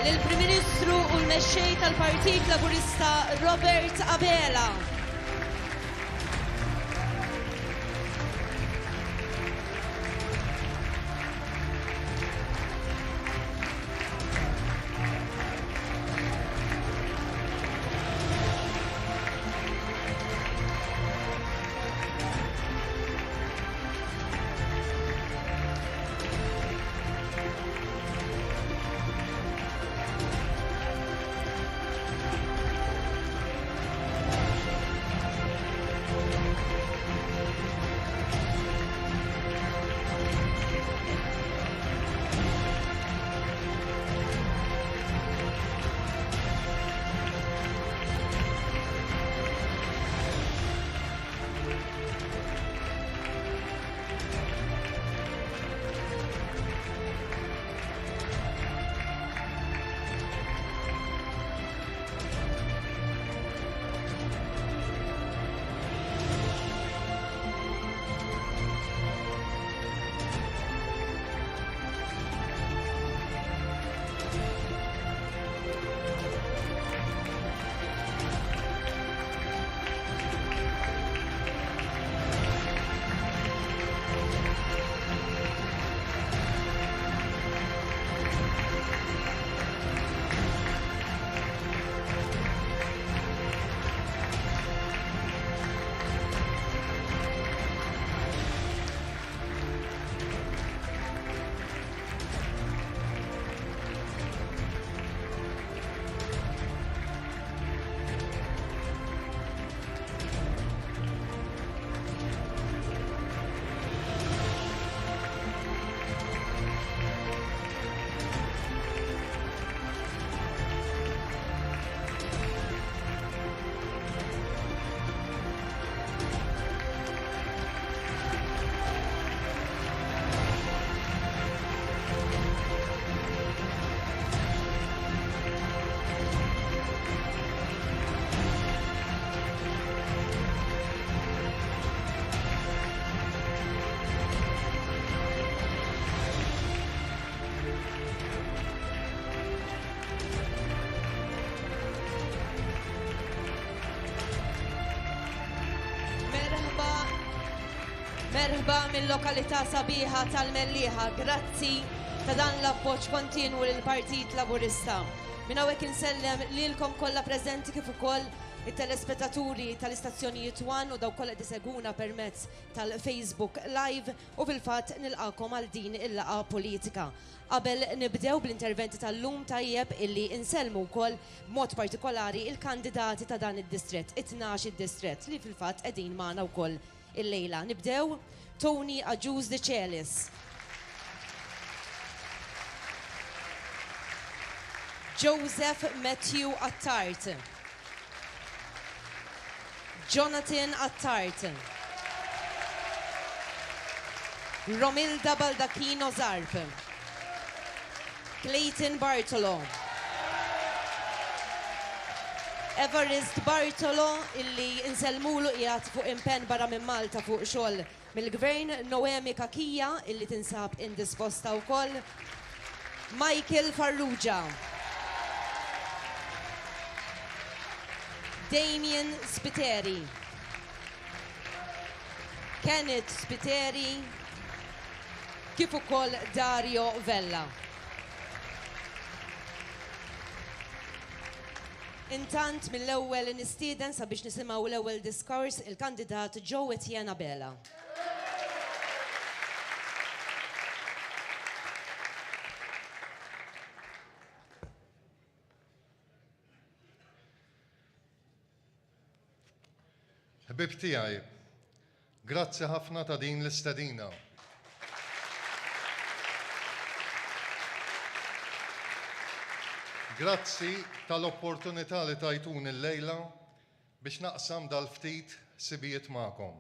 lill-Prim Ministru u l-mexxej tal-Partit Laburista Robert Abela. Merħba mill-lokalità sabiħa tal-Mellieħa, grazzi ta' dan l-appoġġ kontinwu lill-Partit Laburista. Minn hawnhekk insellem lilkom kollha preżenti kif ukoll it-telespettaturi tal-istazzjonijiet One u dawk kollha iseguna permezz tal-Facebook Live u fil-fatt nilqakom għal din il-laqgħa politika. Qabel nibdew bl-interventi tal-lum tajjeb illi insellmu wkoll b'mod partikolari il-kandidati ta' dan id-distrett, it-12 id-distrett li fil-fatt qegħdin magħna wkoll il-lejla. Nibdew Tony Agius de Celis. Joseph Matthew Attart. Jonathan Attart. Romilda Baldacchino Zarp. Clayton Bartolo. Evarist Bartolo illi insellmulu qiegħed fuq impenn barra minn Malta fuq xogħol mill-Gvern, Noemi Kakija illi tinsab indisposta wkoll, Michael Farrugia, Damien Spiteri, Kenneth Spiteri, kif ukoll Dario Vella. Intant mill-ewwel nistieden sabiex nisimgħu l-ewwel diskors il-kandidat Joe Etienne Abela. Ħbib tiegħi, grazzi ħafna ta' din l-istedina. Grazzi tal-opportunità li tajtuni l-lejla biex naqsam dal-ftit sibijiet magħkom.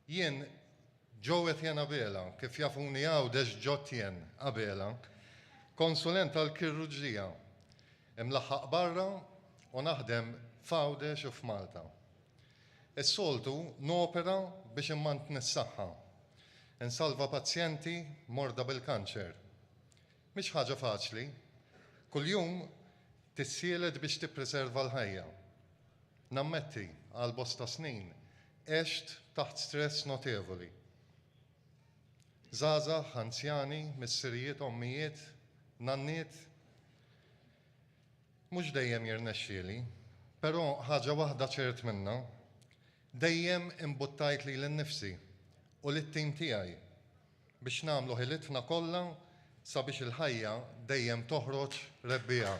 Jien Joe Etienne Abela, kif jafuni għawdex Ġotjen Abela, konsulent tal-kirurġija, imlaħħaq barra u naħdem f'Għawdex u f'Malta. Is-soltu nopera biex immantni s-saħħa, insalva pazjenti morda bil-kanċer. Mhix ħaġa faċli, Kuljum tissieled biex tippreserva l-ħajja. Nammetti għal bosta snin għext taħt stress notevoli. Żgħażagħ, anzjani, missirijiet, ommijiet, nanniet, mhux dejjem jirnexxieli, però ħaġa waħda ċert minnha, dejjem imbuttajt li l-nifsi u lit-tim tiegħi biex nagħmlu ħilitna kollha sabiex il-ħajja dejjem toħroġ rebbieqa.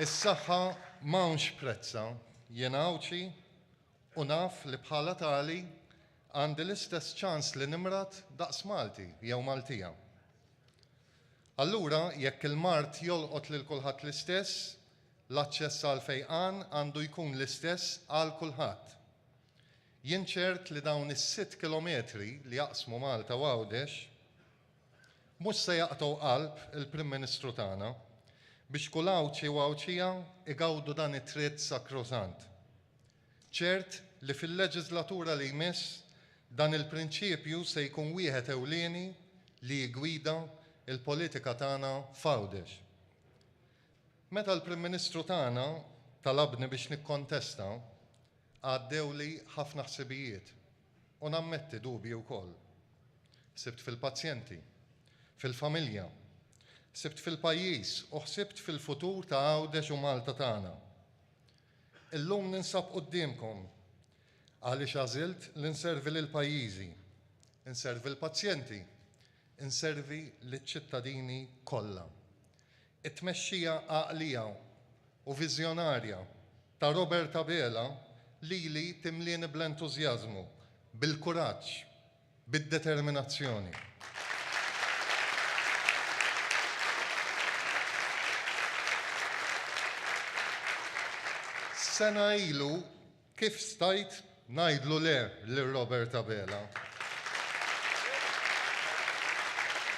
Is-saħħa m'hawnx prezza, jien Awċi u naf li bħala tali għandi l-istess ċans li nimrat daqs Malti jew Maltija. Allura jekk il-mart jolqot lil kulħadd l-istess, l-aċċess għal fejqan għandu jkun l-istess għal kulħadd. Jien ċert li dawn is-6 kilometri li jaqsmu Malta u Għawdex mhux se jaqtgħu qalb il-Prim Ministru tagħna biex kull Awċi u Awċija igawdu dan it-tritt sakrosant. ċert li fil-leġislatura li jmiss dan il-prinċipju se jkun wieħed ewlieni li jgwida il-politika tagħna f'Għawdex. Meta l-Prim Ministru tagħna talabni biex nikkontesta, għaddew li ħafna ħsibijiet u nammetti dubji wkoll. Sibt fil-pazjenti, fil-familja, sibt fil-pajjiż u ħsibt fil-futur ta' Għawdex u Malta tagħna. Illum ninsab qudiemkom għaliex għażilt li nservi lil pajjiżi, inservi l-pazjenti, inservi liċ-ċittadini kollha. It-tmexxija għaqlija u viżjonarja ta' Robert Abela lili timlieni bl-entużjażmu, bil-kuraġġ, bid-determinazzjoni. Sena ilu kif stajt ngħidlu le lil Robert Abela.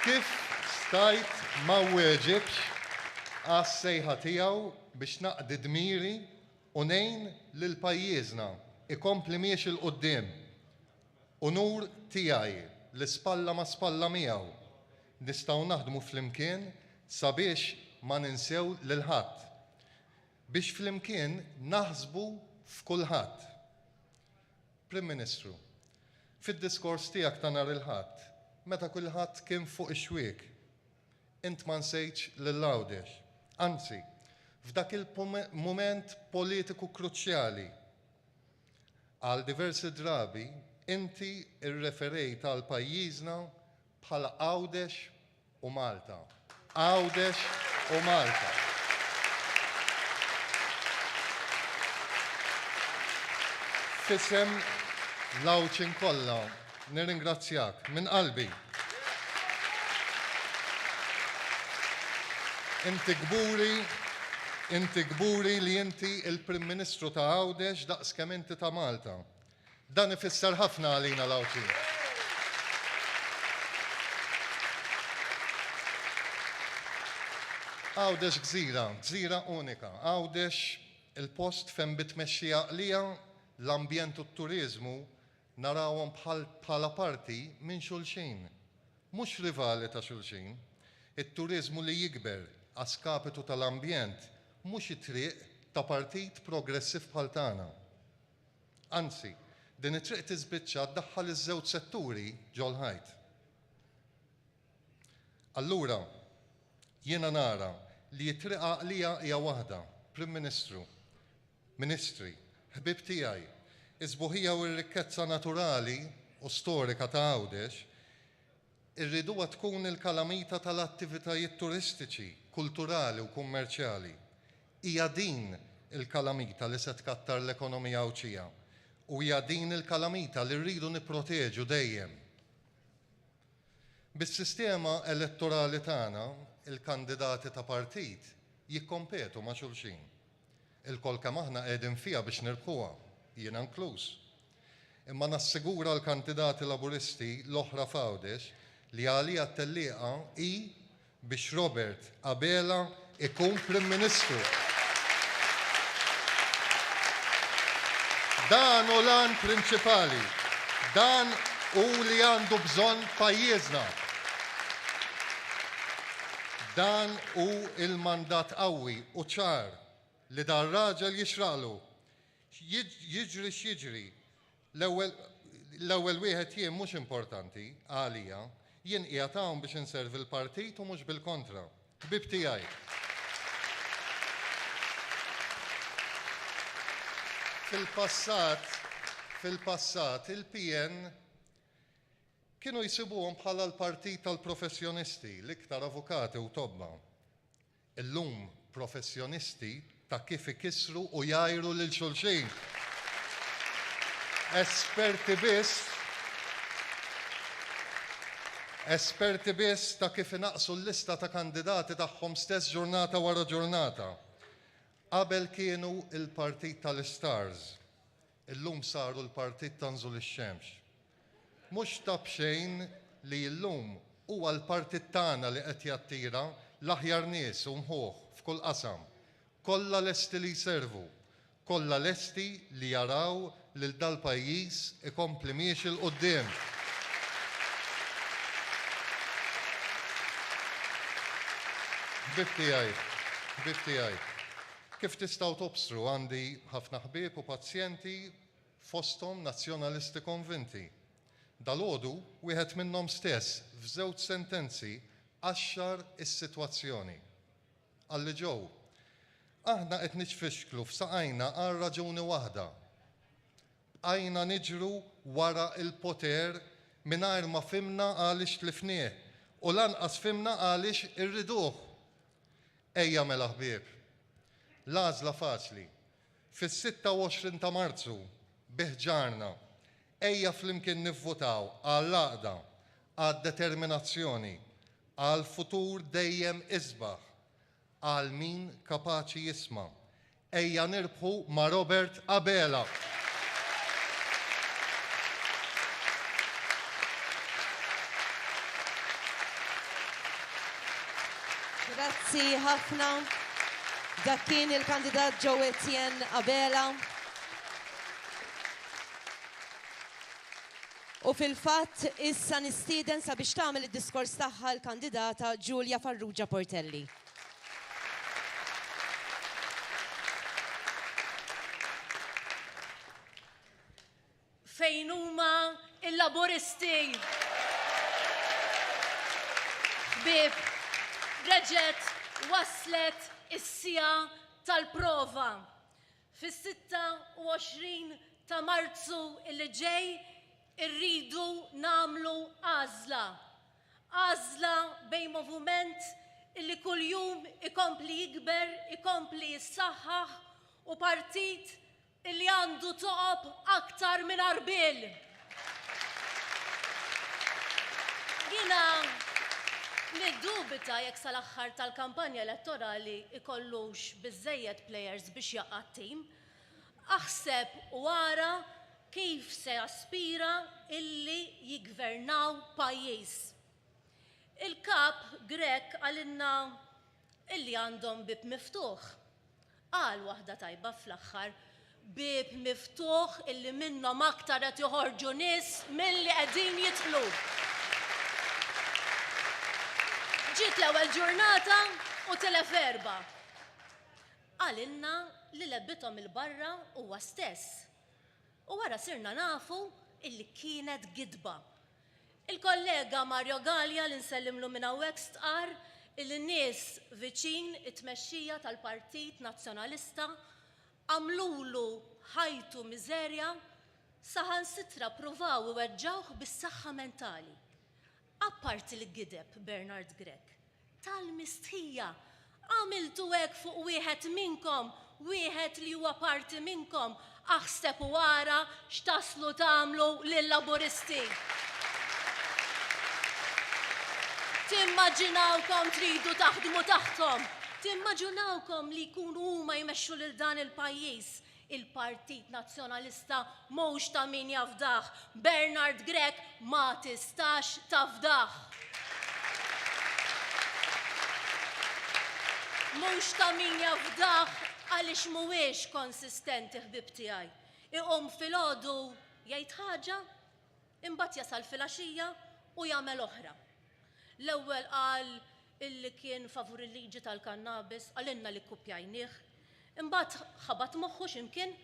Kif stajt ma weġibx għas-sejħa tiegħu biex naqdi dmiri u ngħin lil pajjiżna ikompli miex il-qudiem. Unur tiegħi li spalla ma spalla miegħu nistgħu naħdmu flimkien sabiex ma ninsew lil ħadd. Biex flimkien naħsbu f'kulħadd. Prim Ministru, fid-diskors tiegħek ta' nhar il-Ħadd, meta kulħadd kien fuq ix-xwieg, int ma nsejtx lil Għawdex. Anzi, f'dak il-mument politiku kruċjali, għal diversi drabi inti irreferejt għal pajjiżna bħala Għawdex u Malta. Għawdex u Malta. Fisem l-Awċin kollha nirringrazzjak minn qalbi. Inti gburi li inti il-Prim Ministru ta' Għawdex daqskemm inti ta' Malta. Dan ifisser ħafna għalina l-Awċin. Għawdex gżira unika. Għawdex il-post fejn bitmexxija għaqlija l-ambjent u t-turizmu narawhom bħala parti minn xulxin, mhux rivali ta' xulxin. It-turizmu li jikber għaskapitu tal-ambjent mhux it-triq ta' partit progressiv bħal tagħna. Anzi, din it-triq tiżbiċċa ddaħħal iż-żewġ setturi ġol ħajt. Allura, jiena nara li t-triq għaqlija hija waħda, Prim Ministru, Ministri, ħbib tiegħi, iż-sbuħija u r-rikkezza naturali u storika ta' Għawdex irriduha tkun il-kalamita tal-attivitajiet turistiċi, kulturali u kummerċjali. Hija din il-kalamita li se tkattar l-ekonomija Awċija u hija din il-kalamita li rridu nipproteġu dejjem. Bis-sistema elettorali tagħna, il-kandidati ta' partit jikkompetu ma' xulxin. Il-kol kemm aħna qegħdin fiha biex nirbħuha, jiena inkluż. Imma nassigura l-kandidati Laburisti l-oħra f'Għawdex li għalija t-tellieqa hi biex Robert Abela ikun Prim Ministru. Dan u lan prinċipali. Dan u li għandu bżonn pajjiżna. Dan u il-mandat qawwi u ċar li dan raġel jixraqlu. Jiġri x'jiġri. L-ewwel wieħed jien mhux importanti għalija, jien qiegħed hawn biex inservi l-partit u mhux bil-kontra. Ħbib tiegħi. Fil-passat il-PN kienu jsibuhom bħala l-partit tal-professjonisti, l-iktar avukati u tobba. Illum professjonisti ta' kif ikissru u jajru lil xulxin. Esperti biss ta' kif inaqsu l-lista ta' kandidati tagħhom stess ġurnata wara ġurnata. Qabel kienu il-partit tal-Stars, illum saru l-partit ta' Nżul ix-Xemx. Mhux ta' bxejn li llum huwa l-partit tagħna li qed jattira l-aħjar nies u mħuħ f'kull qasam. Kollha lesti li jservu, kollha lesti li jaraw lil dal-pajjiż ikompli miexi l qudiem. Ħbib tiegħi. Kif tistgħu tobstru għandi ħafna ħbieb u pazjenti fosthom nazzjonalisti konvinti. Dalgħodu wieħed minnhom stess f'żewġ sentenzi għaxxar is-sitwazzjoni. Għalli ġew. Aħna qed niċfixklu f'saqajna għal raġuni waħda. Bqajna niġru wara il-poter mingħajr ma fimna għaliex tlifnieh u lanqas fimna għaliex irriduh. Ejja mela ħbieb. L-għażla faċli. Fis-26 ta' Marzu biħġarna ejja flimkien nivvotaw għall-għaqda, għad-determinazzjoni, għall-futur dejjem isbaħ, għal min kapaċi jisma'. Ejja nirbħu ma' Robert Abela. Grazzi ħafna. Dak kien il-kandidat Joe Etienne Abela. U fil-fatt issa nistieden sabiex tagħmel id-diskors tagħha l-kandidata Giulia Farrugia Portelli. Fejn huma il-laboristi? Ħbieb, reġgħet waslet is-sija tal-prova. Fis-26 ta' Marzu illi ġej irridu nagħmlu għażla. Għażla bejn moviment illi kuljum ikompli jikber, ikompli jissaħħaħ u partit illi għandu toqob aktar minn arbil. Jiena niddubita jekk sal-aħħar tal-kampanja elettorali ikollux biżżejjed plejers biex jaqgħad tim, aħseb wara kif se jaspira illi jigvernaw pajjiż. Il-kap Grek għalinna illi għandhom bib miftuħ. Qal waħda tajba fl-aħħar, bib miftuħ illi minnhom aktar qed joħorġu nies milli qegħdin jidħlu. Ġiet l-ewwel ġurnata u telef erba'. Għalinna li lebbithom il-barra huwa stess. U wara sirna nafu illi kienet gidba. Il-kollega Mario Gallia li nsellimlu minn hawnhekk stqar illi nies viċin it-tmexxija tal-Partit Nazzjonalista għamlulu ħajtu miżerja saħansitra pruvaw iweġġawh bis-saħħa mentali. Apparti li gideb Bernard Grek, tal-mistħija għamiltu hekk fuq wieħed minnkom, wieħed li huwa parti minnkom, aħseb wara x'taslu tagħmlu lill-laburisti. Timmaġinawkom tridu taħdmu taħtom, timmaġinawkom li jkunu huma jmexxu lil dan il-pajjiż. Il-Partit Nazzjonalista mhux ta' min jafdaħ, Bernard Grek ma tistax tafdaħ. Mhux ta' min jafdaħ għaliex mhuwiex konsistenti ħbib tiegħi. iqom filgħodu jgħid ħaġa, imbagħad jasal filgħaxija u jagħmel oħra. L-ewwel qal illi kien favur il-liġi tal-kannabis, għalinna li kkupjajnieh, imbagħad ħabat moħħu x'imkien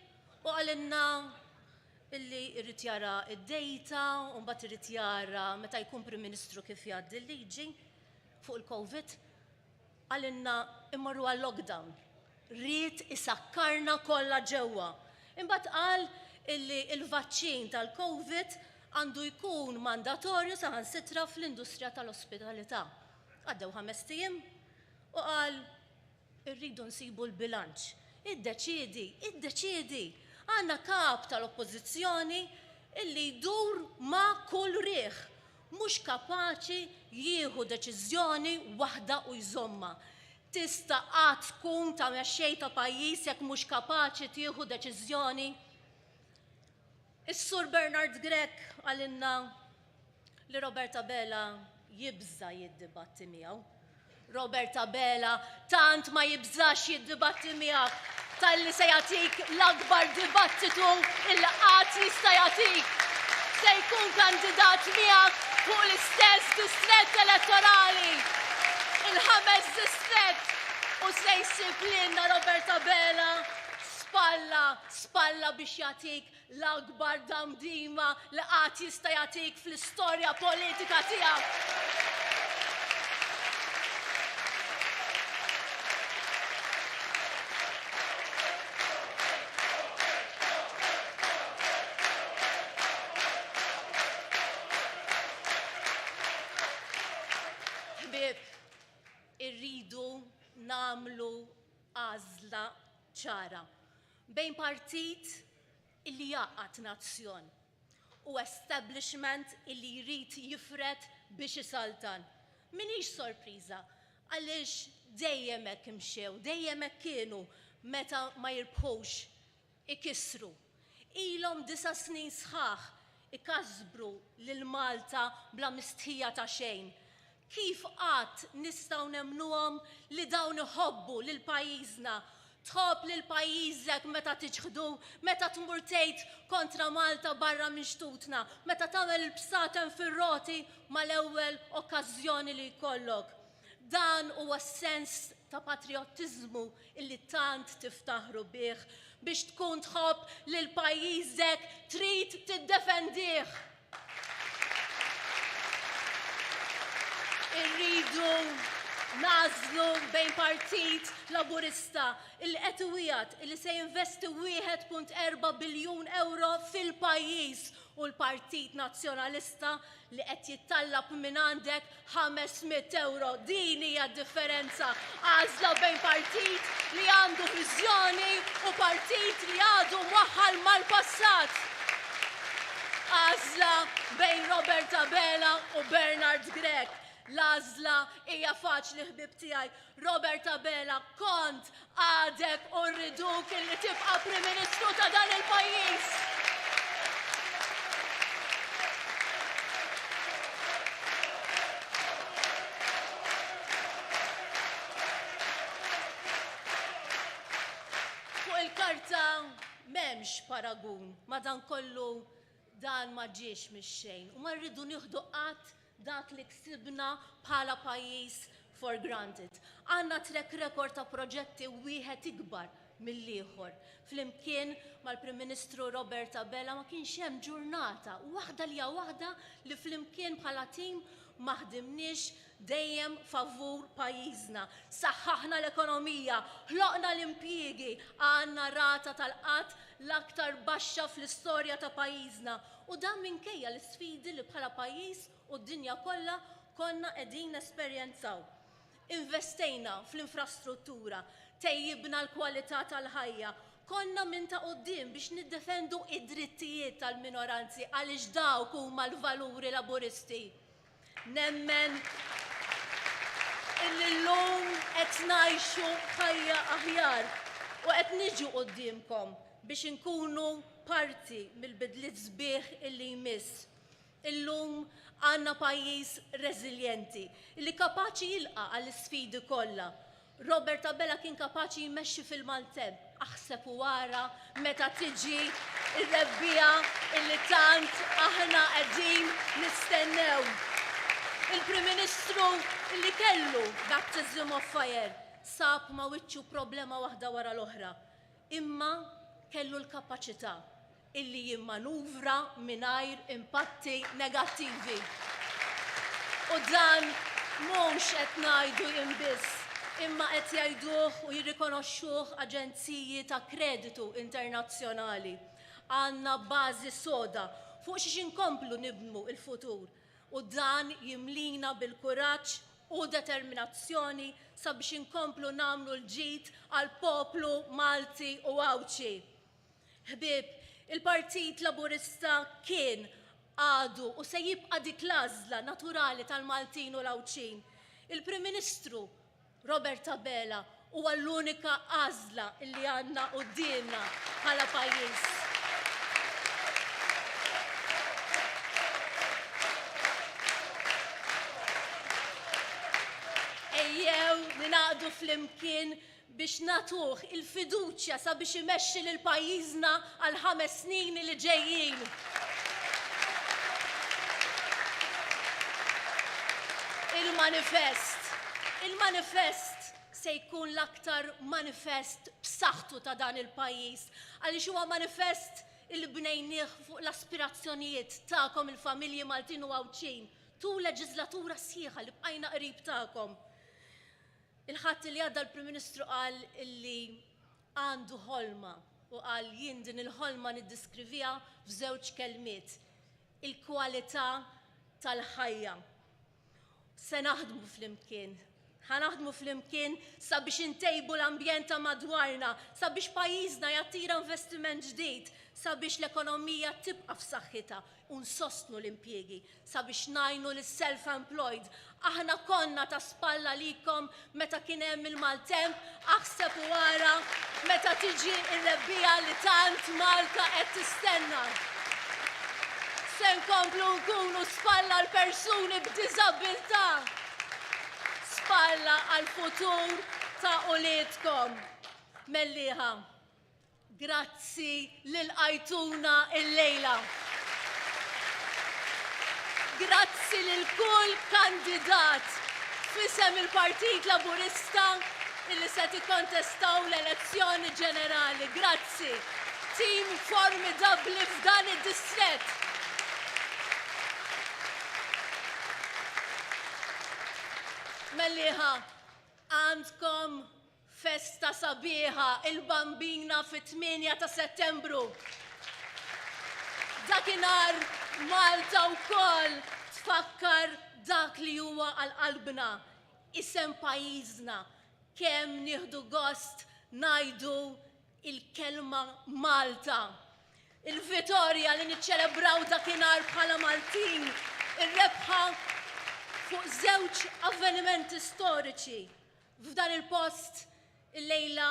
u għalinna illi irrid jara id-dejta u mbagħad irid jara meta jkun Prim Ministru kif jgħaddi l-liġi fuq il-Covid, għalinna immorru għal-lockdown. Rrid isakkarna kollha ġewwa. Imbagħad qal illi il-vaċċin tal-Covid għandu jkun mandatorju saħansitra fl-industrija tal-ospitalità. Għaddew 5 ijiem u qal irridu nsibu l-bilanċ. Iddeċiedi. Għandna kap tal-oppożizzjoni illi jdur ma' kull riħ, mhux kapaċi jieħu deċiżjoni waħda u jżomma. Tista' qatt tkun ta' mexxej ta' pajjiż jekk mhux kapaċi tieħu deċiżjoni. Is-Sur Bernard Grech għalinna li Roberta Bela jibża jiddibatti miegħu. Roberta Bela tant ma jibżax jiddibatti miegħek talli se jagħtik l-akbar dibattitu illi qatt jista' jagħtik. Se jkun kandidat miegħek fuq l-istess distrett elettorali. Il-5 distrett u se jsib lilna Roberta Bela spalla biex jagħtik l-akbar damdima li qatt jista' jagħtik fl-istorja politika tiegħek. Irridu nagħmlu għażla ċara bejn partit illi jaqgħad nazzjon u establishment illi jrid jifret biex isaltan. M'iniex sorpriża għaliex dejjem hekk imxew, dejjem hekk kienu meta ma jirbħux ikissru. Ilhom 9 snin sħaħ ikasbru lil Malta bla mistħija ta' xejn. Kif qatt nistgħu nemmnuhom li dawn iħobbu lil pajjiżna, tħobb lil pajjiżek meta tiġħdu, meta tmur tgħid kontra Malta barra minn xtutna, meta tagħmel il-bsatem fir-roti mal-ewwel okkażjoni li jkollok. Dan huwa sens ta' patriottiżmu illi tant tiftaħru bih biex tkun tħobb lil pajjiżek trid tiddefendih. Irridu nażlu bejn partit laburista illi qed iwiegħed illi se jinvesti 1.4 biljun euro fil-pajjiż u l-Partit Nazzjonalista li qed jittallab minn għandek 500 euro. Din hija d-differenza. Għażla bejn partit li għandu viżjoni u partit li għadu mwaħħal mal-passat. Għażla bejn Roberta Bela u Bernard Grech. L-għażla hija faċli ħbib tiegħi. Roberta Bela, kont għadek u rriduk illi tibqa' Prim Ministru ta' dan il-pajjiż. Fuq il-karta m'hemmx paragun, madankollu dan ma ġiex mix-xejn u ma rridu nieħdu qatt dak li ksibna bħala pajjiż for granted. Għandna track record ta' proġetti wieħed ikbar mill-ieħor. Flimkien mal-Prim Ministru Roberta Bela ma kienx hemm ġurnata waħda li flimkien bħala tim ma ħdimniex dejjem favur pajjiżna. Saħħaħna l-ekonomija, ħloqna l-impjiegi, għandna rata tal-qatt l-aktar baxxa fl-istorja ta' pajjiżna. U dan minkejja l-isfidi li bħala pajjiż u d-dinja kollha konna qegħdin nesperjenzaw. Investejna fl-infrastruttura, tejjibna l-kwalità tal-ħajja, konna minn ta' quddiem biex niddefendu id-drittijiet tal-minoranzi għaliex dawk huma l-valuri laburisti. Nemmen illi llum qed ngħixu ħajja aħjar u qed niġu qudiemkom biex inkunu parti mill-bidliet sbieħ illi jmiss. Illum għandna pajjiż reżiljenti illi kapaċi jilqa' għall-isfidi kollha. Robert Abela kien kapaċi jmexxi fil-Malteb. Aħseb u wara meta tiġi ir-rebbija illi tant aħna qegħdin nistennew. Il-Prim Ministru illi kellu baptism of fire sab ma' wiċċu problema waħda wara l-oħra. Imma kellu l-kapaċità illi jimmanuvra mingħajr impatti negattivi. U dan mhux qed ngħidu jinbiss, imma qed jgħiduh u jirrikonoxxuh aġenziji ta' kreditu internazzjonali. Għandna bażi soda fuq xiex inkomplu nibnu il-futur u dan jimlina bil-kuraġġ u determinazzjoni sabiex inkomplu nagħmlu l-ġid għal poplu Malti u Awċi. Ħbieb, il-Partit Laburista kien għadu u se jibqa' dik l-għażla naturali tal-Maltin u l-Awċin. Il-Prim Ministru Robert Abela huwa l-unika għażla li għandna qudiemna bħala pajjiż. Ejjew ninaqdu flimkien biex natuh il-fiduċja sabiex imexxi lil pajjiżna għal 5 snin li ġejjin. Il-manifest se jkun l-aktar manifest b'saħħtu ta' dan il-pajjiż għaliex huwa manifest il bnejnieh fuq l-aspirazzjonijiet tagħkom il-familji Maltin u Awċin tul leġislatura sħiħa li bqajna qrib tagħkom. Il-ħadd li għadda l-Prim Ministru qal illi għandu ħolma u qal jien din il-ħolma niddiskrivija f'żewġ kelmiet: il-kwalità tal-ħajja. Se naħdmu flimkien. Ħanaħdmu flimkien sabiex intejbu l-ambjent ta' madwarna, sabiex pajjiżna jattira investiment ġdid, sabiex l-ekonomija tibqa' f'saħħitha u nsostnu l-impjiegi, sabiex ngħinu lis-self-employed. Aħna konna ta' spalla likom meta kien hemm il-maltemp, aħseb u wara meta tiġi r-rebbija li tant Malta qed tistenna. Se nkomplu nkunu spalla l-persuni b'diżabilità. Spalla għal-futur ta' uliedkom. Mellieħa, grazzi lil qajtuna il-lejla. Grazzi lil kull kandidat fisem il-Partit Laburista illi se tikkontestaw l-elezzjoni ġenerali. Grazzi. Tim formidabbli f'dan id-distrett. Mellieħa, għandkom festa sabiħa il-Bambina fit-8 ta' Settembru. Dakinhar Malta wkoll tfakkar dak li huwa għal-qalbna, isem pajjiżna, kemm nieħdu gost ngħidu il-kelma Malta. Il-vittorja li niċċelebraw dakinhar bħala Maltin, ir-rebħa fuq żewġ avvenimenti storiċi. F'dan il-post il-lejla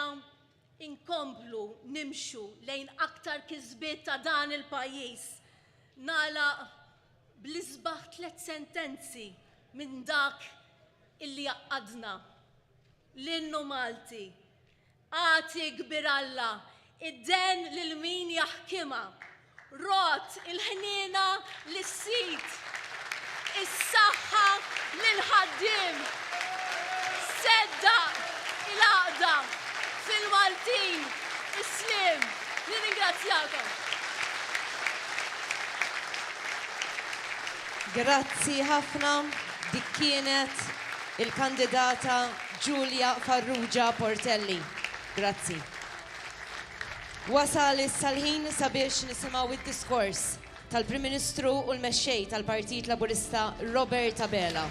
inkomplu nimxu lejn aktar kisbiet ta' dan il-pajjiż. Nagħlaq bl-isbaħ 3 sentenzi minn dak illi jaqadna. L-innu Malti, għati kbir Alla, id-den lil min jaħkimha, rot il-ħniena lis-sit, is-saħħa lil-ħaddiem, sedda il-għaqda fil-Maltin, is-slim. Nirringrazzjakom. Grazzi ħafna. Dik kienet il-kandidata Giulia Farrugia Portelli. Grazzi. Wasal issa l-ħin sabiex nisimgħu id-diskors tal-Prim Ministru u l-mexxej tal-Partit Laburista Robert Abela.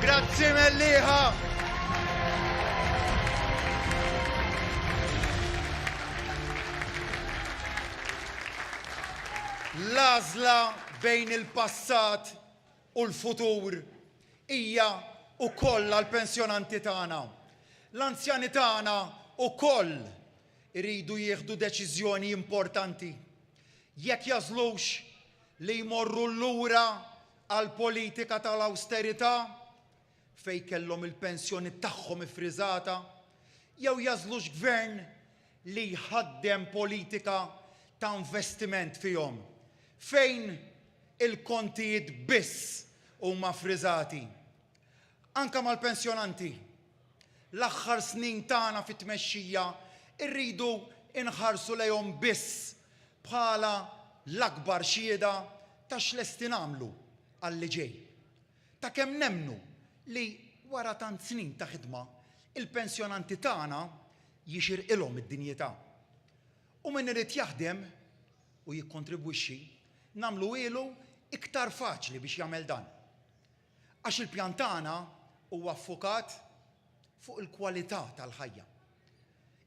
Grazzi Mellieħa! L-għażla bejn il-passat u l-futur hija wkoll għall-pensjonanti tagħna. L-anzjani tagħna wkoll iridu jieħdu deċiżjoni importanti. Jekk jażlux li jmorru lura għall-politika tal-awsterità fejn kellhom il-pensjoni tagħhom ifriżata, jew jażlux gvern li jħaddem politika ta' investiment fihom, fejn il-kontijiet biss huma friżati. Anke mal-pensjonanti, l-aħħar snin tagħna fit-tmexxija rridu inħarsu lejhom biss bħala l-akbar xhieda ta' x'lesti nagħmlu għall-li ġej. Ta' kemm nemmnu li wara tant snin ta' ħidma il-pensjonanti tagħna jixirqilhom id-dinjità. U min irid jaħdem u jikkontribwixxi nagħmlu ilu iktar faċli biex jagħmel dan. Għax il-pjan tagħna huwa affukat fuq il-kwalità tal-ħajja.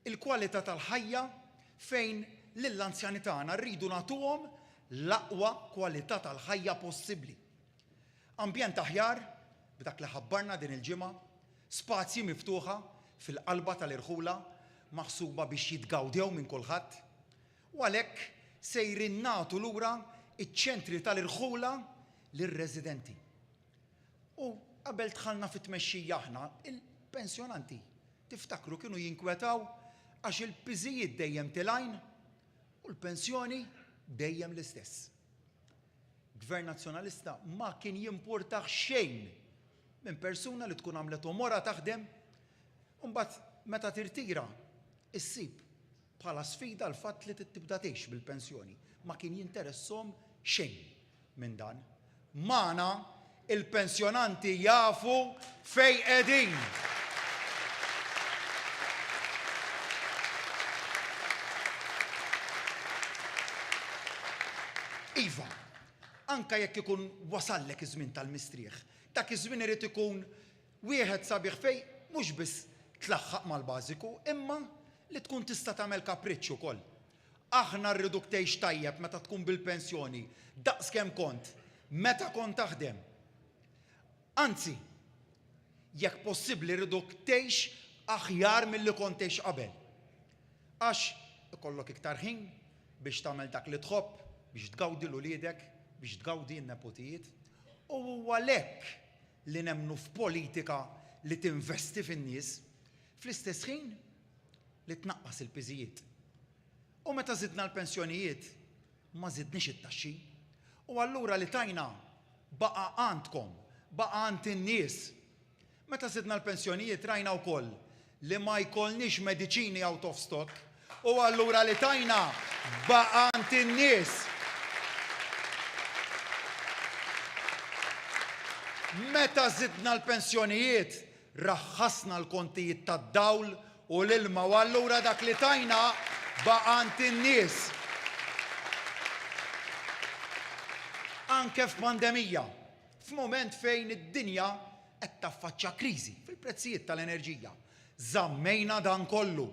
Il-kwalità tal-ħajja fejn lill-anzjani tagħna rridu nagħtuhom l-aqwa kwalità tal-ħajja possibbli. Ambjent aħjar b'dak li ħabbarna din il-ġimgħa, spazji miftuħa fil-qalba tal-irħula maħsuba biex jitgawdew minn kulħadd, u għalhekk sejrin nagħtu lura iċ-ċentri tal-irħula lir-residenti. U qabel dħalna fit-tmexxija aħna, il-pensjonanti tiftakru kienu jinkwetaw għax il-piżijiet dejjem tilgħin u l-pensjoni dejjem l-istess. Gvern Nazzjonalista ma kien jimpurtaħ xejn minn persuna li tkun għamlet umora taħdem u mbagħad meta tirtira issib bħala sfida l-fatt li tibda tgħix bil-pensjoni. Ma kien jintereshom xejn minn dan. Magħna il-pensjonanti jafu fejn qegħdin. Iva, anke jekk ikun wasallek iż-żmien tal-mistrieħ, dak iż-żmien irid ikun wieħed sabiħ fejn mhux biss tlaħħaq mal-bażiku, imma li tkun tista' tagħmel kapriċċ ukoll. Aħna rridu tgħix tajjeb meta tkun bil-pensjoni, daqskemm kont, meta kont taħdem. Anzi, jekk possibbli rridu tgħix aħjar milli kont tgħix qabel. Għax ikollok iktar ħin biex tagħmel dak li tħobb, biex tgawdi l-uliedek, biex tgawdi n-nepotijiet. U għalhekk li nemmnu f'politika li tinvesti fin-nies, fl-istess ħin li tnaqqas il-piżijiet. U meta żidna l-pensjonijiet, ma żidniex it-taxxi. U allura li tajna baqa' għandkom, baqa' għand in-nies. Meta żidna l-pensjonijiet rajna wkoll li ma jkollniex mediċini out of stock, u allura li tajna baqa' għand in-nies. Meta żidna l-pensjonijiet, raħħasna l-kontijiet tad-dawl u l-ilma, u allura dak li tajna baqa' għand in-nies. Anke f'pandemija, f'mument fejn id-dinja qed taffaċċja kriżi fil-prezzijiet tal-enerġija. Żammejna dan kollu.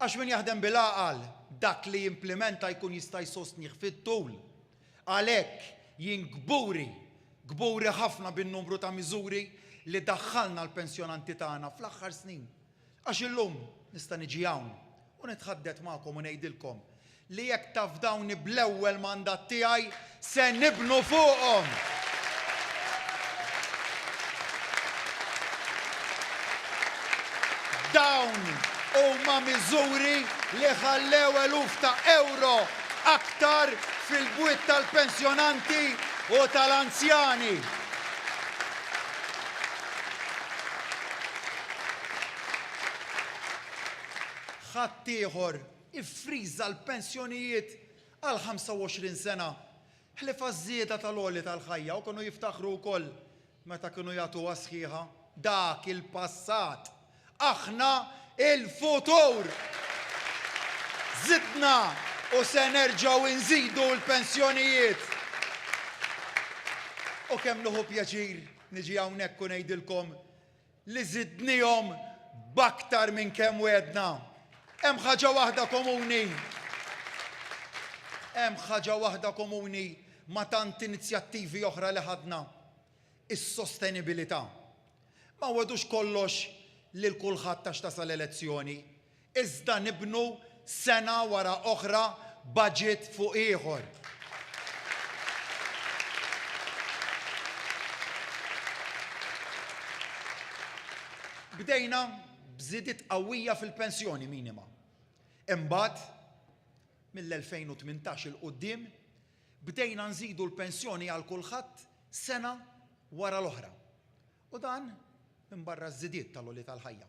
Għax min jaħdem bil-għaqal dak li jimplementa jkun jista' jsostnih fit-tul. Għalhekk jien gburi ħafna bin-numru ta' miżuri li daħħalna l-pensjonanti tagħna fl-aħħar snin. Għax illum nista' niġi hawn u nitħaddet magħkom u ngħidilkom li jekk taf dawn bl-ewwel mandat tiegħi se nibnu fuqhom. Dawn huma miżuri li ħallew eluf ta' euro aktar fil-bwiet tal-pensjonanti u tal-anzjani. Ħadd ieħor iffriża l-pensjonijiet għal 25 sena ħlifa żieda tal-għoli tal-ħajja u kienu jiftaħru wkoll meta kienu jagħtuha sħiħa dak il-passat. Aħna il-futur. Żidna u se nerġgħu nżidu l-pensjonijiet. U kemm nieħu pjaċir niġi hawnhekk u ngħidilkom li żidnihom b'aktar minn kemm wedna. Hemm ħaġa waħda komuni. hemm ħaġa waħda komuni ma' tant inizjattivi oħra li ħadna, is-sostenibilità. Ma wedux kollox lil kulħadd għax tasal elezzjoni, iżda nibnu sena wara oħra budget fuq ieħor. Bdejna bżidiet qawwija fil-pensjoni minima. Imbagħad mill-2018 il quddiem bdejna nżidu l-pensjoni għal kulħadd sena wara l-oħra. U dan minn barra żidiet tal-għoli tal-ħajja.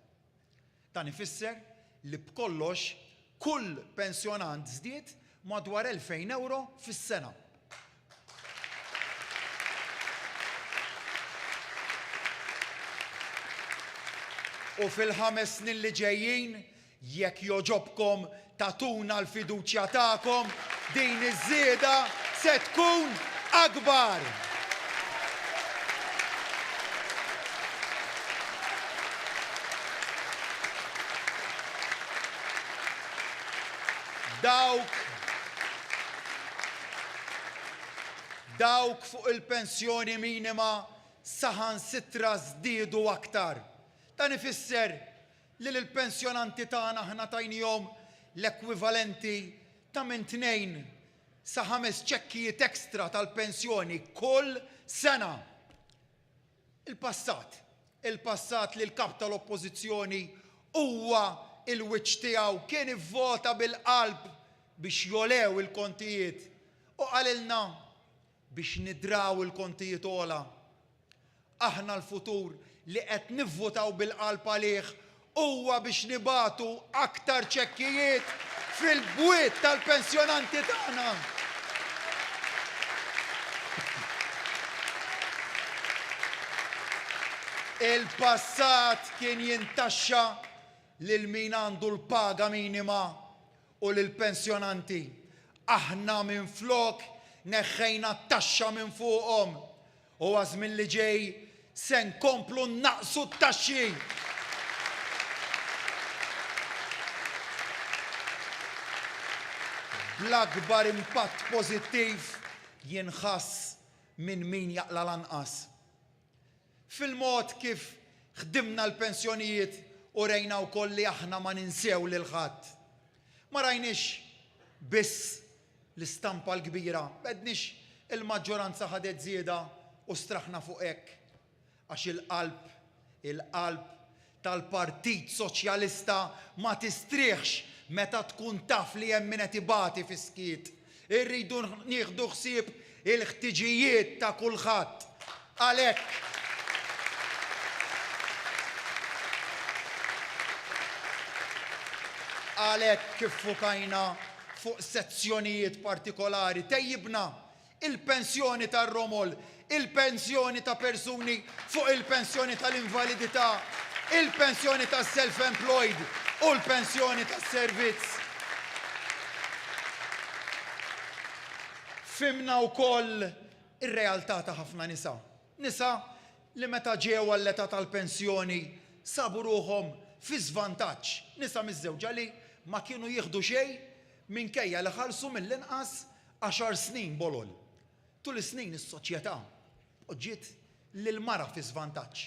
Dan ifisser li b'kollox kull pensjonant żdied madwar 2,000 euro fis-sena. U fil-5 snin li ġejjin, jekk joġobkom tatuna l-fiduċja tagħkom, din iż-żieda se tkun akbar. Dawk fuq il-pensjoni minima saħansitra żdiedu aktar. Dan ifisser li l-pensjonanti tagħna aħna tajnihom l-ekwivalenti ta' minn 2 sa 5 ċekkijiet ekstra tal-pensjoni kull sena. Il-passat li l-kap tal-oppożizzjoni huwa il-wiċċ tiegħu kien ivvota bil-qalb biex jolew il-kontijiet u qalilna biex nidraw il-kontijiet ola. Aħna l-futur li qed nivvotaw bil-qalb għalih huwa biex nibatu aktar ċekkijiet fil-bwiet tal-pensjonanti tagħna. Il-passat kien jintaxxa lil min għandu l-paga minima u lil pensjonanti. Aħna minflok neħħejna t-taxxa minn fuqhom u għażmin li ġej se nkomplu naqsu t-taxxi. L-akbar impatt pożittiv jinħass minn min jaqla lanqas. Fil-mod kif ħdimna l-pensjonijiet u rejna wkoll li aħna ma ninsew lil ħadd. Ma rajniex biss l-istampa l-kbira, bedniex il-maġġoranza ħadet żieda u straħna fuq hekk. Għax il-qalb tal-Partit Soċjalista ma tistrieħx meta tkun taf li hemm min qed ibati fis-skiet. Irridu nieħdu ħsieb il-ħtiġijiet ta' kulħadd. Għalhekk kif fukajna fuq sezzjonijiet partikolari tejjibna il-pensjoni tar-romol, il-pensjoni ta' persuni fuq il-pensjoni tal-invalidità, il-pensjoni ta' self-employed u l-pensjoni ta' servizz. Fimna wkoll ir-realtà ta' ħafna nisa. Nisa li meta ġew għall-età tal-pensjoni sabu ruhom fi żvantaġġ. Nisa miż-żewġa li ma kienu jieħdu xejn minkejja li ħallsu mill-inqas 10 snin bolol. Tul is-snin is-soċjetà ġiet lil-mara fi żvantaġġ.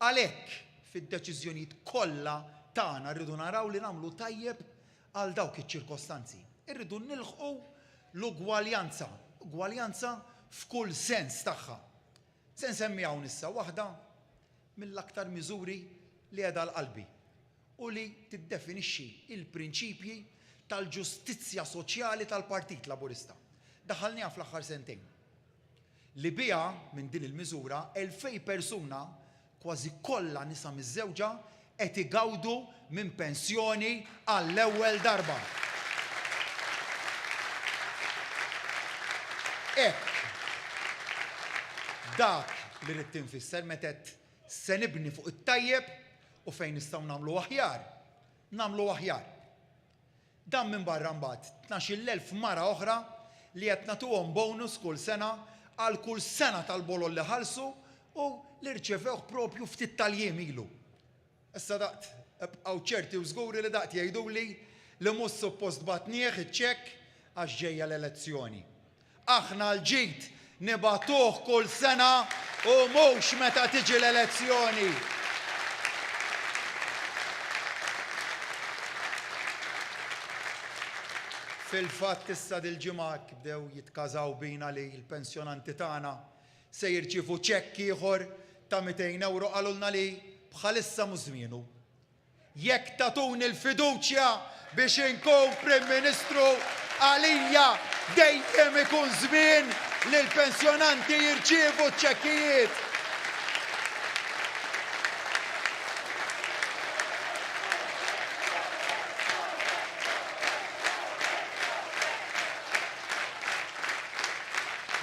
Għalhekk fid-deċiżjonijiet kollha tagħna rridu naraw li nagħmlu tajjeb għal dawk iċ-ċirkostanzi. Irridu nilħqu l-ugwaljanza, ugwaljanza f'kull sens tagħha. Se nsemmi hawn issa waħda mill-aktar miżuri li qiegħda l-qalbi u li tiddefinixxi il-prinċipji tal-ġustizzja soċjali tal-Partit Laburista. Daħħalniha fl-aħħar sentejn. Li biha minn din il-miżura 2000 persuna kważi kollha nisa miż-żewġa qed igawdu minn pensjoni għall-ewwel darba. Dak li rrid tinfisser meta se nibni fuq it-tajjeb u fejn nistgħu nagħmlu aħjar. Nagħmlu aħjar. Dan minn barra mbagħad 12,000 mara oħra li qed nagħtuhom bonus kull sena għal kull sena tal-bolol li ħalsu u li rċevewh propju ftit tal-jiem ilu. Issa daqt bqgħu ċerti u żguri li daqt jgħiduli li mhux suppost batnieh iċ-ċekk għax ġejja l-elezzjoni. Aħna l-ġid nibatuh kull sena u mhux meta tiġi l-elezzjoni. Fil-fatt issa dil-ġimgħa bdew jitkażaw bina li l-pensjonanti tagħna se jirċievu ċekk ieħor ta' 200 euro qalulna li bħalissa mhu żmienu. Jekk tatuni l-fiduċja biex inkun Prim Ministru għalija dejjem ikun żmien li l-pensjonanti jirċievu ċekkijiet.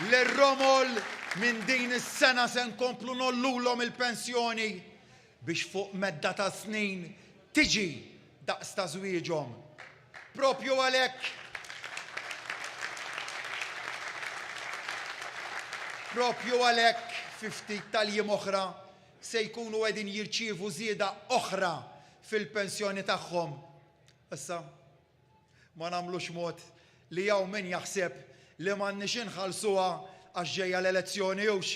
L-romol minn din is-sena se nkomplu nollulhom il-pensjoni biex fuq medda ta' snin tiġi daqs ta' żwieġhom. Propju għalhekk fi ftit tal-jiem oħra se jkunu qegħdin jirċievu żieda oħra fil-pensjoni tagħhom. Issa ma nagħmlux mod li jew min jaħseb li m'għandniex inħallsuha għax ġejja l-elezzjoni hux.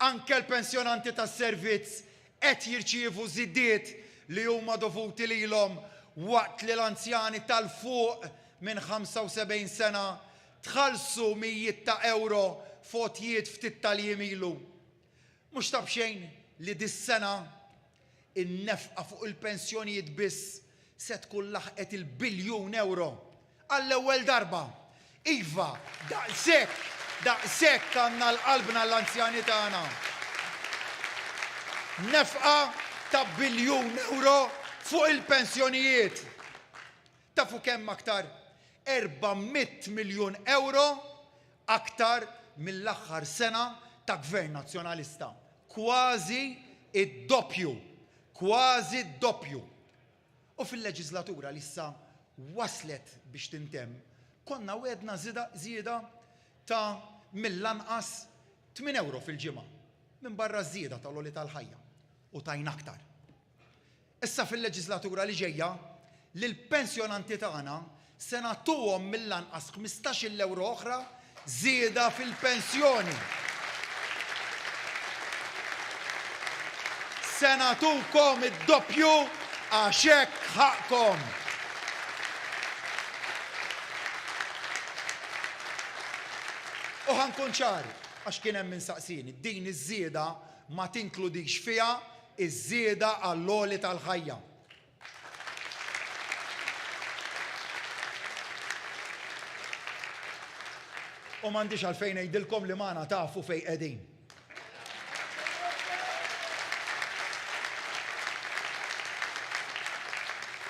Anke l-pensjonanti tas-servizz qed jirċievu żidiet li huma dovuti lilhom waqt li l-anzjani tal-fuq minn 75 sena tħallsu mijiet ta' euro fotjiet ftit tal-jiem ilu. Mhux tab xejn li dis-sena in-nefqa fuq il-pensjonijiet biss se tkun laħqet il-biljun euro. Għall-ewwel darba. Iva, daqshekk għandna l-qalbna l-anzjani tagħna. Nefqa ta' biljun euro fuq il-pensjonijiet. Tafu kemm aktar? 400 miljun euro aktar mill-aħħar sena ta' Gvern Nazzjonalista. Kważi id-doppju. Kważi d-doppju. U fil-leġislatura li issa waslet biex tintemm, konna wedna żieda ta' mill-lanqas 8 euro fil-ġimgħa minn barra żieda tal-għoli tal-ħajja u tajn aktar. Issa fil-leġislatura li ġejja lill-pensjonanti tagħna se nagħtuhom mill-lanqas 15 euro oħra żieda fil-pensjoni. Se nagħtukom id-doppju għax hekk ħaqkom. U ħankun ċari, għax kien hemm minsaqsini, din iż-żieda ma tinkludix fiha iż-żieda għall-għoli tal-ħajja. U m'għandix għalfejn ngħidilkom li magħna tafu fejn qegħdin.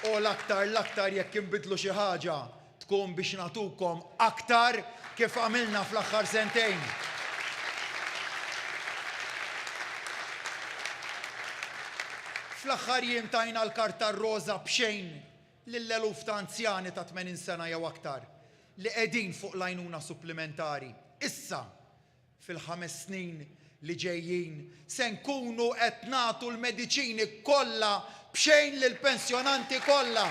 U l-aktar jekk inbidlu xi ħaġa tkun biex nagħtukom aktar kif għamilna fl-aħħar sentejn. Fl-aħħar jiem tajna l-karta roża b'xejn lill-eluf ta' anzjani ta' 80 sena jew aktar li qegħdin fuq l-għajnuna supplementari. Issa, fil-5 snin li ġejjin, se nkunu qed nagħtu l-mediċini kollha b'xejn lill-pensjonanti kollha.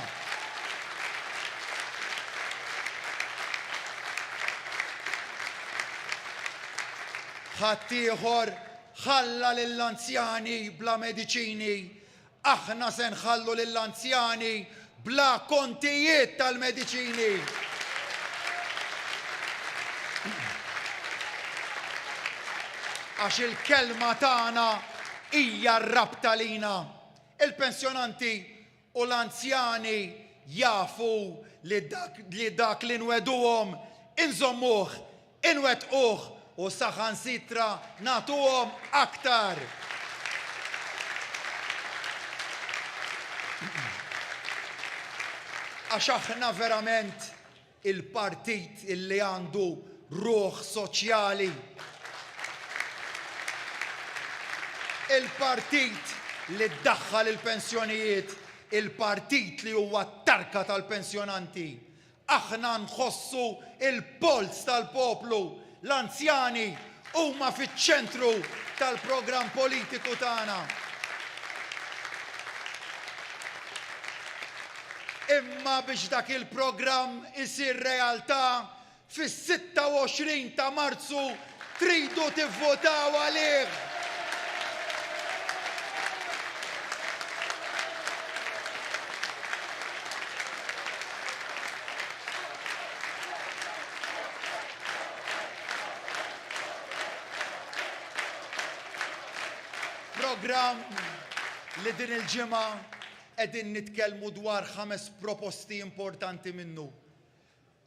Ħadd ieħor ħalla lill-anzjani bla mediċini, aħna se nħallu lill-anzjani bla kontijiet tal-mediċini. Għax il-kelma tagħna hija r-rabta lina. Il-pensjonanti u l-anzjani jafu li dak li nweduhom inżommuh, inwettquh u saħansitra nagħtuhom aktar. Għax aħna verament il-partit illi għandu ruħ soċjali. Il-partit li ddaħħal il-pensjonijiet, il-partit li huwa tarka tal-pensjonanti. Aħna nħossu il-pols tal-poplu, l-anzjani huma fiċ-ċentru tal-programm politiku tagħna. Imma biex dak il-programm isir realtà fis-26 ta' Marzu tridu tivvotaw għalih. Programm li din il-ġimgħa qegħdin nitkellmu dwar 5 proposti importanti minnu.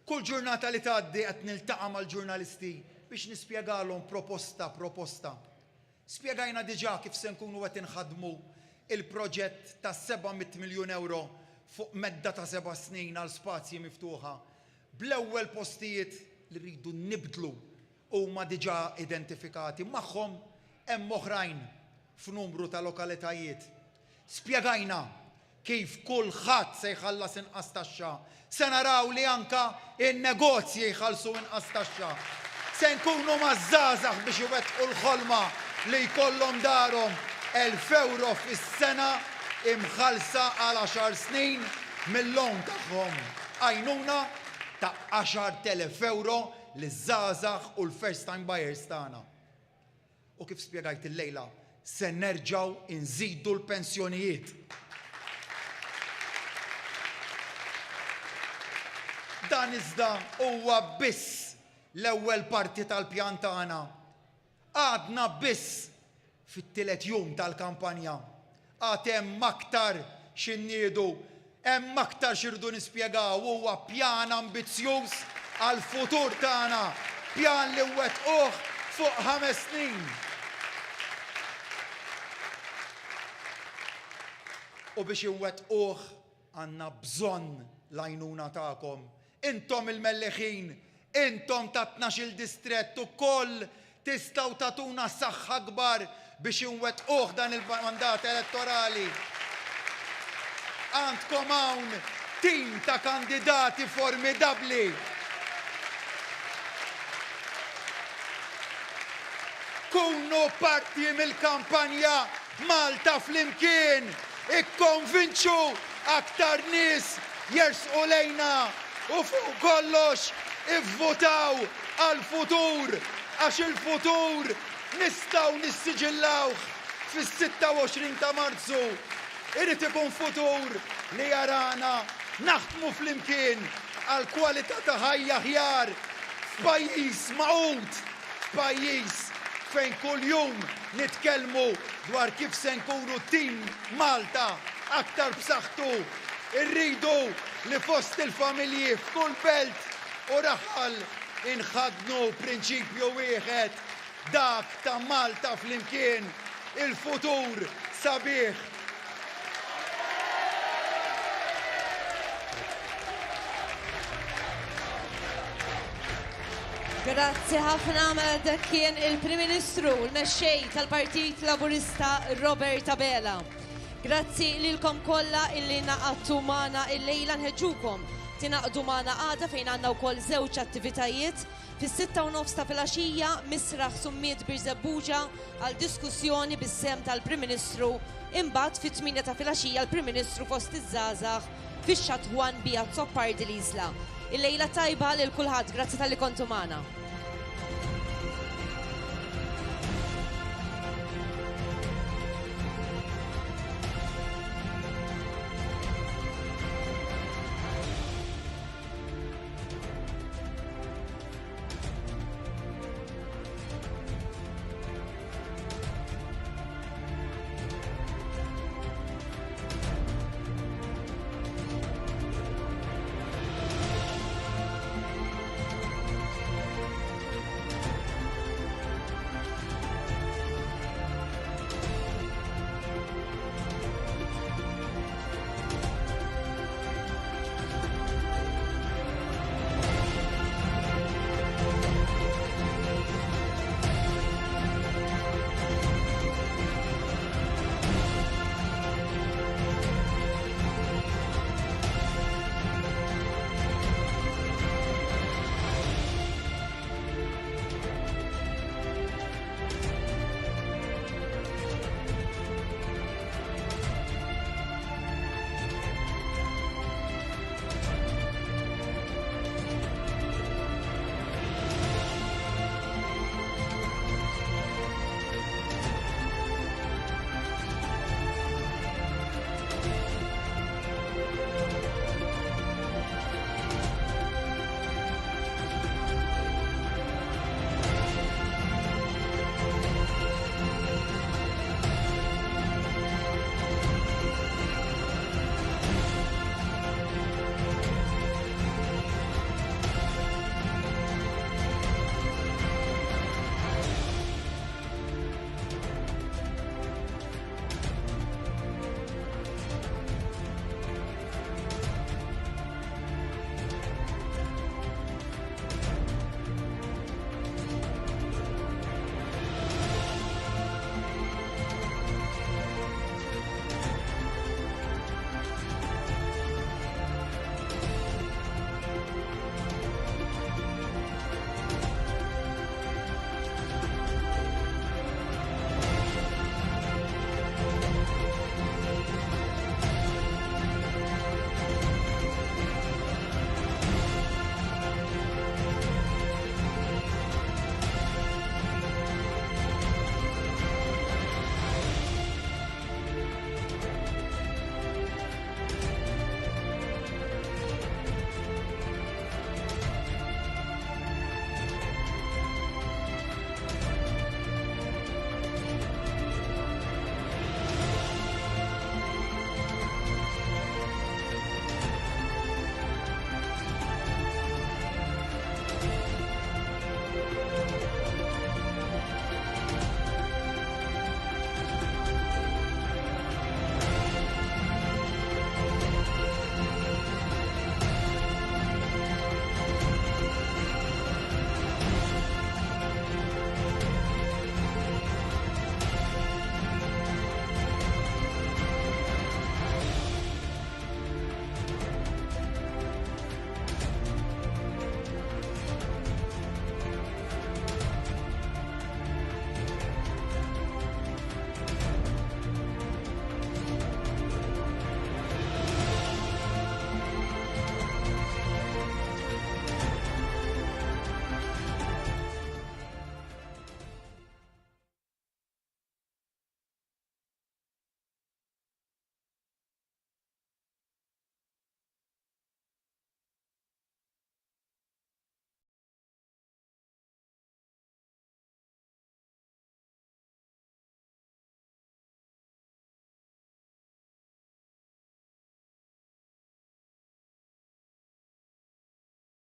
Kull ġurnata li tgħaddi qed niltaqa' mal-ġurnalisti biex nispjegalhom proposta. Spjegajna diġà kif se nkunu qed inħaddmu il-proġett ta' 700 miljun euro fuq medda ta' 7 snin għal spazji miftuħa. Bl-ewwel postijiet li rridu nibdlu huma diġà identifikati magħhom hemm oħrajn f'numru ta' lokalitajiet. Spjegajna kif kulħadd se jħallas inqas taxxa. Se naraw li anka in-negozji jħallsu inqas taxxa. Se nkunu maż-żgħażagħ biex iwettqu l-ħolma li jkollhom darhom 1000 euro fis-sena imħallsa għal 10 snin mill-lon tagħhom. Għajnuna ta' 10,000 euro liż-żgħażagħ u l-first time buyers tagħna. U kif spjegajt illejla, se nerġgħu inżidu l-pensjonijiet. Dan iżda huwa biss l-ewwel parti tal-pjan tagħna. Għadna biss fit-tielet jum tal-kampanja. Għad hemm aktar x'inniedu, hemm aktar x'irdu nispjegaw, huwa pjan ambizzjuż għall-futur tagħna, pjan li wettquh fuq 5 snin. U biex inwettquh għandna bżonn l-għajnuna tagħkom. Intom il-melleħin, intom ta' 12 distrett ukoll tistgħu tagħtuna saħħa kbar biex inwettquh dan il-mandat elettorali. Għandkom hawn tim ta' kandidati formidabbli. Kunu parti mill-kampanja Malta flimkien. Ikkonvinċu aktar nies jersqu lejna u fuq kollox ivvotaw għal-futur għax il-futur nistgħu nissiġillawh fis-26 ta' Marzu. Irid ikun futur li jarana naħdmu flimkien għal kwalità ta' ħajja aħjar f'pajjiż maqut, f'pajjiż fejn kuljum nitkellmu dwar kif se nkunu tim Malta aktar b'saħħtu. Irridu li fost il-familji f'kull belt u raħal inħadnu prinċipju wieħed, dak ta' Malta flimkien, il-futur sabiħ. Grazzi ħafna, mela dak kien il-Prim Ministru, l-mexxej tal-Partit Laburista Robert Abela. Grazzi lilkom kollha illi naqgħu magħna illejla, nħeġġukom tinaqdu magħna għada fejn għandna wkoll żewġ attivitajiet. Fis-6:30 ta' filgħaxija Misraħ Summiet Bir-Żebbuġa għal diskussjoni bis-sem tal-Prim Ministru, imbagħad fit-8 ta' filgħaxija l-Prim Ministru fost iż-żgħażagħ fix-Xatt Juan Biazzo Pardi l-Isla. Il-lejla tajba lil kulħadd, grazzi tal-li kontu magħna.